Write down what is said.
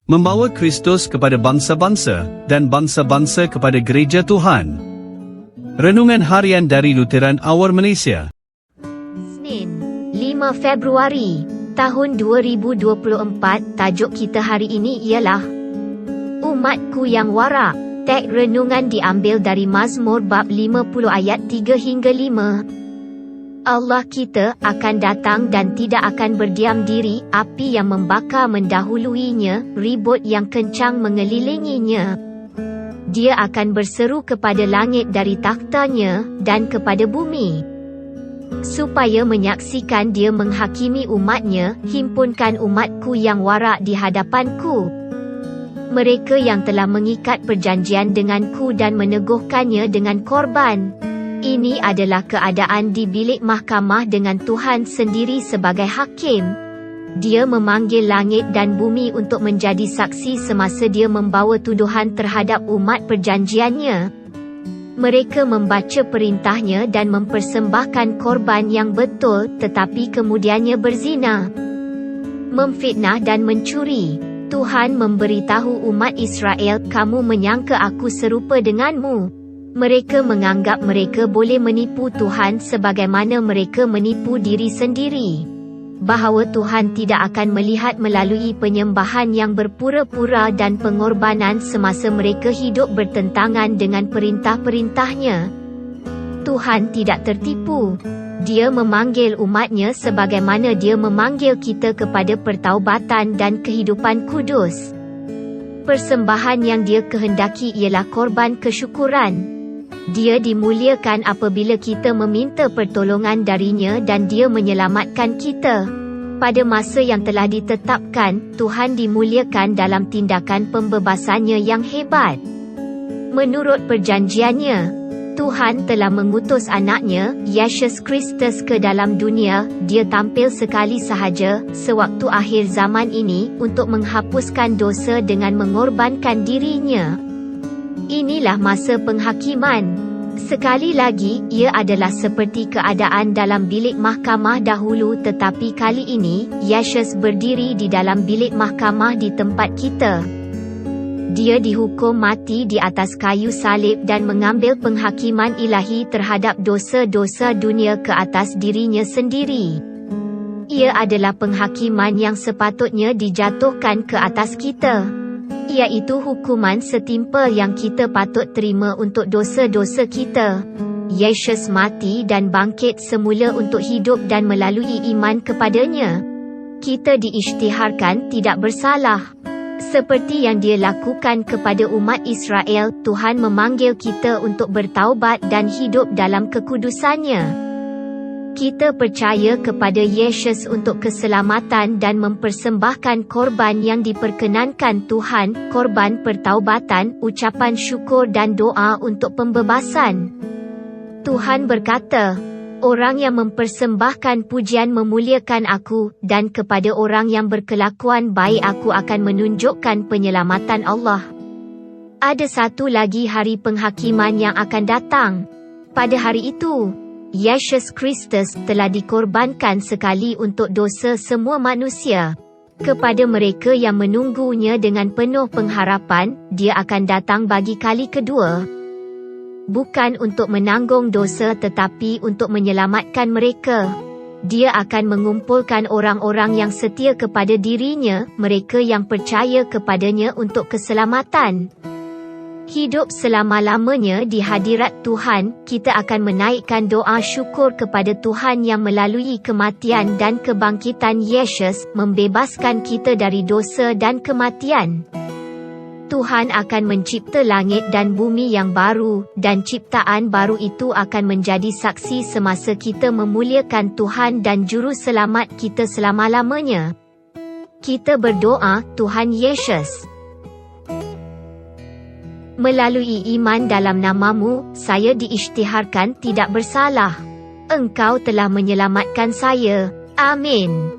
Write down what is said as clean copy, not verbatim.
membawa Kristus kepada bangsa-bangsa dan bangsa-bangsa kepada gereja Tuhan. Renungan Harian dari Lutheran Hour Malaysia. Senin, 5 Februari, tahun 2024. Tajuk kita hari ini ialah Umatku yang warak. Teks renungan diambil dari Mazmur bab 50 ayat 3 hingga 5. Allah kita akan datang dan tidak akan berdiam diri, api yang membakar mendahuluinya, ribut yang kencang mengelilinginya. Dia akan berseru kepada langit dari takhtanya, dan kepada bumi, supaya menyaksikan dia menghakimi umatnya. Himpunkan umatku yang warak di hadapanku, mereka yang telah mengikat perjanjian denganku dan meneguhkannya dengan korban. Ini adalah keadaan di bilik mahkamah dengan Tuhan sendiri sebagai hakim. Dia memanggil langit dan bumi untuk menjadi saksi semasa dia membawa tuduhan terhadap umat perjanjiannya. Mereka membaca perintahnya dan mempersembahkan korban yang betul, tetapi kemudiannya berzina, memfitnah dan mencuri. Tuhan memberitahu umat Israel, kamu menyangka aku serupa denganmu. Mereka menganggap mereka boleh menipu Tuhan sebagaimana mereka menipu diri sendiri. Bahawa Tuhan tidak akan melihat melalui penyembahan yang berpura-pura dan pengorbanan semasa mereka hidup bertentangan dengan perintah-perintahnya. Tuhan tidak tertipu. Dia memanggil umatnya sebagaimana dia memanggil kita kepada pertaubatan dan kehidupan kudus. Persembahan yang dia kehendaki ialah korban kesyukuran. Dia dimuliakan apabila kita meminta pertolongan darinya dan dia menyelamatkan kita. Pada masa yang telah ditetapkan, Tuhan dimuliakan dalam tindakan pembebasannya yang hebat. Menurut perjanjiannya, Tuhan telah mengutus anaknya, Yesus Kristus ke dalam dunia. Dia tampil sekali sahaja, sewaktu akhir zaman ini, untuk menghapuskan dosa dengan mengorbankan dirinya. Inilah masa penghakiman. Sekali lagi, ia adalah seperti keadaan dalam bilik mahkamah dahulu, tetapi kali ini, Yesus berdiri di dalam bilik mahkamah di tempat kita. Dia dihukum mati di atas kayu salib dan mengambil penghakiman ilahi terhadap dosa-dosa dunia ke atas dirinya sendiri. Ia adalah penghakiman yang sepatutnya dijatuhkan ke atas kita, iaitu hukuman setimpal yang kita patut terima untuk dosa-dosa kita. Yesus mati dan bangkit semula untuk hidup dan melalui iman kepadanya, kita diisytiharkan tidak bersalah. Seperti yang dia lakukan kepada umat Israel, Tuhan memanggil kita untuk bertaubat dan hidup dalam kekudusannya. Kita percaya kepada Yesus untuk keselamatan dan mempersembahkan korban yang diperkenankan Tuhan, korban pertaubatan, ucapan syukur dan doa untuk pembebasan. Tuhan berkata, orang yang mempersembahkan pujian memuliakan aku, dan kepada orang yang berkelakuan baik aku akan menunjukkan penyelamatan Allah. Ada satu lagi hari penghakiman yang akan datang. Pada hari itu, Yesus Kristus telah dikorbankan sekali untuk dosa semua manusia. Kepada mereka yang menunggunya dengan penuh pengharapan, dia akan datang bagi kali kedua. Bukan untuk menanggung dosa tetapi untuk menyelamatkan mereka. Dia akan mengumpulkan orang-orang yang setia kepada dirinya, mereka yang percaya kepadanya untuk keselamatan. Hidup selama-lamanya di hadirat Tuhan. Kita akan menaikkan doa syukur kepada Tuhan yang melalui kematian dan kebangkitan Yesus, membebaskan kita dari dosa dan kematian. Tuhan akan mencipta langit dan bumi yang baru, dan ciptaan baru itu akan menjadi saksi semasa kita memuliakan Tuhan dan Juru Selamat kita selama-lamanya. Kita berdoa, Tuhan Yesus, melalui iman dalam namamu, saya diisytiharkan tidak bersalah. Engkau telah menyelamatkan saya. Amin.